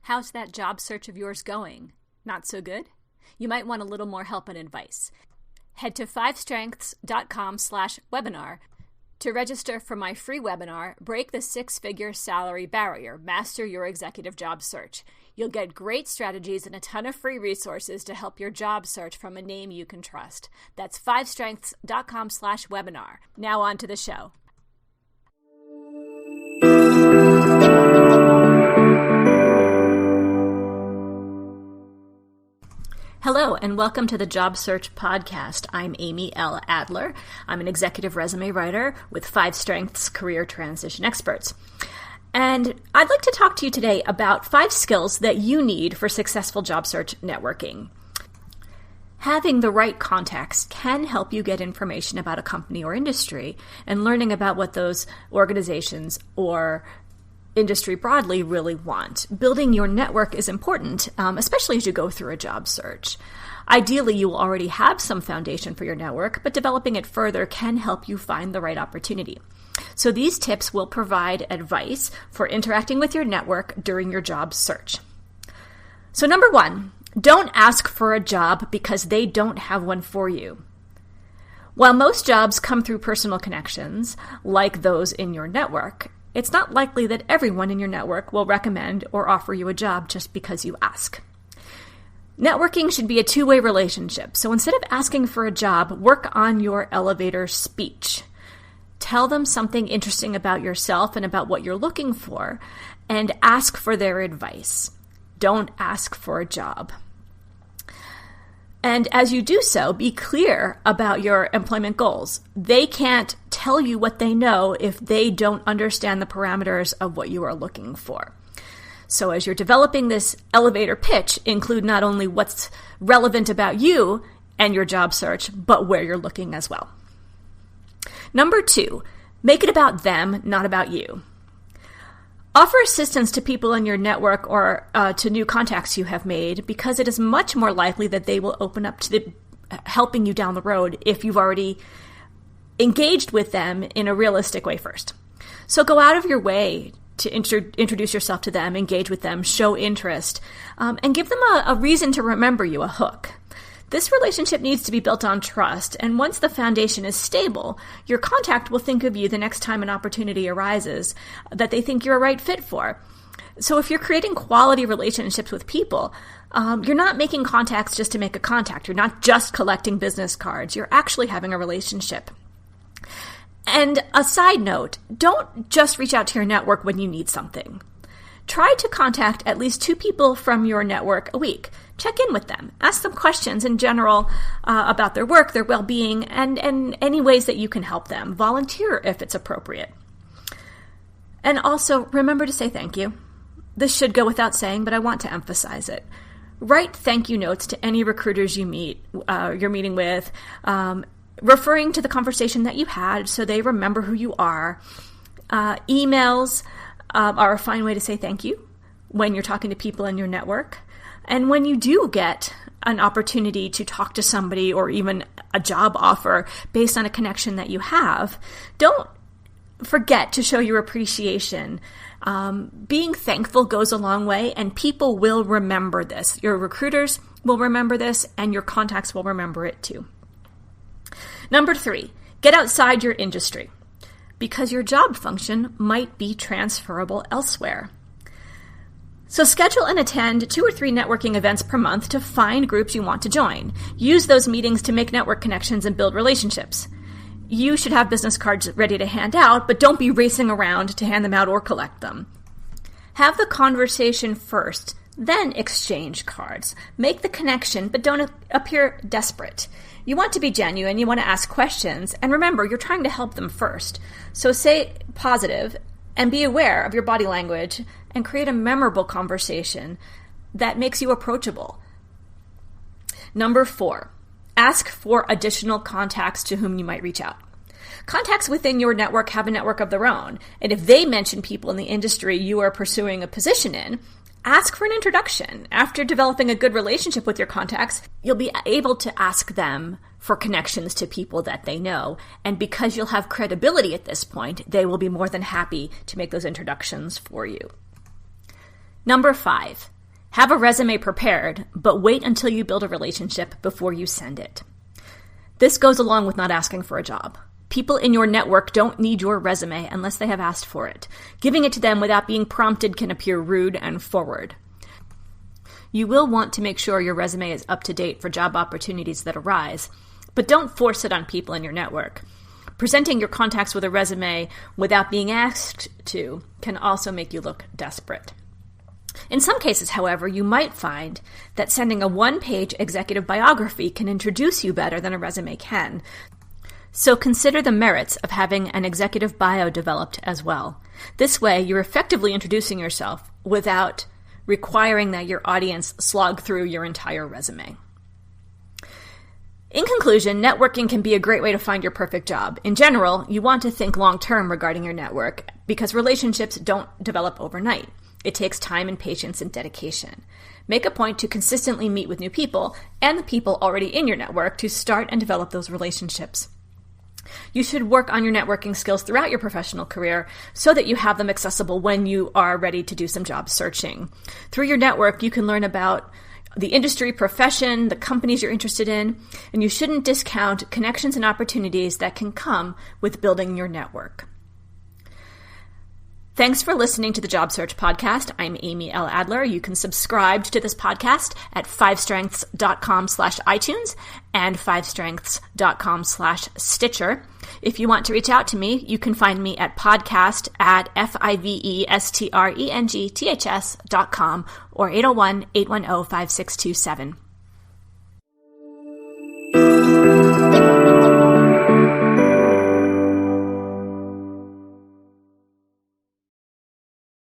How's that job search of yours going? Not so good? You might want a little more help and advice. Head to 5strengths.com/webinar to register for my free webinar, Break the Six-Figure Salary Barrier, Master Your Executive Job Search. You'll get great strategies and a ton of free resources to help your job search from a name you can trust. That's 5strengths.com/webinar. Now on to the show. Hello, and welcome to the Job Search Podcast. I'm Amy L. Adler. I'm an executive resume writer with 5 Strengths Career Transition Experts. And I'd like to talk to you today about 5 skills that you need for successful job search networking. Having the right contacts can help you get information about a company or industry, and learning about what those organizations or industry broadly really want. Building your network is important, especially as you go through a job search. Ideally, you will already have some foundation for your network, but developing it further can help you find the right opportunity. So these tips will provide advice for interacting with your network during your job search. So number 1, don't ask for a job because they don't have one for you. While most jobs come through personal connections, like those in your network, it's not likely that everyone in your network will recommend or offer you a job just because you ask. Networking should be a two-way relationship, so instead of asking for a job, work on your elevator speech. Tell them something interesting about yourself and about what you're looking for, and ask for their advice. Don't ask for a job. And as you do so, be clear about your employment goals. They can't tell you what they know if they don't understand the parameters of what you are looking for. So as you're developing this elevator pitch, include not only what's relevant about you and your job search, but where you're looking as well. Number 2, make it about them, not about you. Offer assistance to people in your network or to new contacts you have made, because it is much more likely that they will open up to helping you down the road if you've already engaged with them in a realistic way first. So go out of your way to introduce yourself to them, engage with them, show interest, and give them a reason to remember you, a hook. This relationship needs to be built on trust, and once the foundation is stable, your contact will think of you the next time an opportunity arises that they think you're a right fit for. So if you're creating quality relationships with people, you're not making contacts just to make a contact. You're not just collecting business cards. You're actually having a relationship. And a side note, don't just reach out to your network when you need something. Try to contact at least 2 people from your network a week. Check in with them. Ask them questions in general about their work, their well-being, and any ways that you can help them. Volunteer if it's appropriate. And also, remember to say thank you. This should go without saying, but I want to emphasize it. Write thank you notes to any recruiters you're meeting with, referring to the conversation that you had so they remember who you are. Emails are a fine way to say thank you when you're talking to people in your network. And when you do get an opportunity to talk to somebody or even a job offer based on a connection that you have, don't forget to show your appreciation. Being thankful goes a long way, and people will remember this. Your recruiters will remember this, and your contacts will remember it too. Number 3, get outside your industry, because your job function might be transferable elsewhere. So schedule and attend 2 or 3 networking events per month to find groups you want to join. Use those meetings to make network connections and build relationships. You should have business cards ready to hand out, but don't be racing around to hand them out or collect them. Have the conversation first, then exchange cards. Make the connection, but don't appear desperate. You want to be genuine, you want to ask questions, and remember, you're trying to help them first. So say positive and be aware of your body language and create a memorable conversation that makes you approachable. Number 4, ask for additional contacts to whom you might reach out. Contacts within your network have a network of their own, and if they mention people in the industry you are pursuing a position in, ask for an introduction. After developing a good relationship with your contacts, you'll be able to ask them for connections to people that they know. And because you'll have credibility at this point, they will be more than happy to make those introductions for you. Number 5, have a resume prepared, but wait until you build a relationship before you send it. This goes along with not asking for a job. People in your network don't need your resume unless they have asked for it. Giving it to them without being prompted can appear rude and forward. You will want to make sure your resume is up to date for job opportunities that arise, but don't force it on people in your network. Presenting your contacts with a resume without being asked to can also make you look desperate. In some cases, however, you might find that sending a one-page executive biography can introduce you better than a resume can. So consider the merits of having an executive bio developed as well. This way, you're effectively introducing yourself without requiring that your audience slog through your entire resume. In conclusion, networking can be a great way to find your perfect job. In general, you want to think long-term regarding your network because relationships don't develop overnight. It takes time and patience and dedication. Make a point to consistently meet with new people and the people already in your network to start and develop those relationships. You should work on your networking skills throughout your professional career so that you have them accessible when you are ready to do some job searching. Through your network, you can learn about the industry, profession, the companies you're interested in, and you shouldn't discount connections and opportunities that can come with building your network. Thanks for listening to the Job Search Podcast. I'm Amy L. Adler. You can subscribe to this podcast at 5strengths.com/iTunes and 5strengths.com/Stitcher. If you want to reach out to me, you can find me at podcast@fivestrengths.com or 801-810-5627.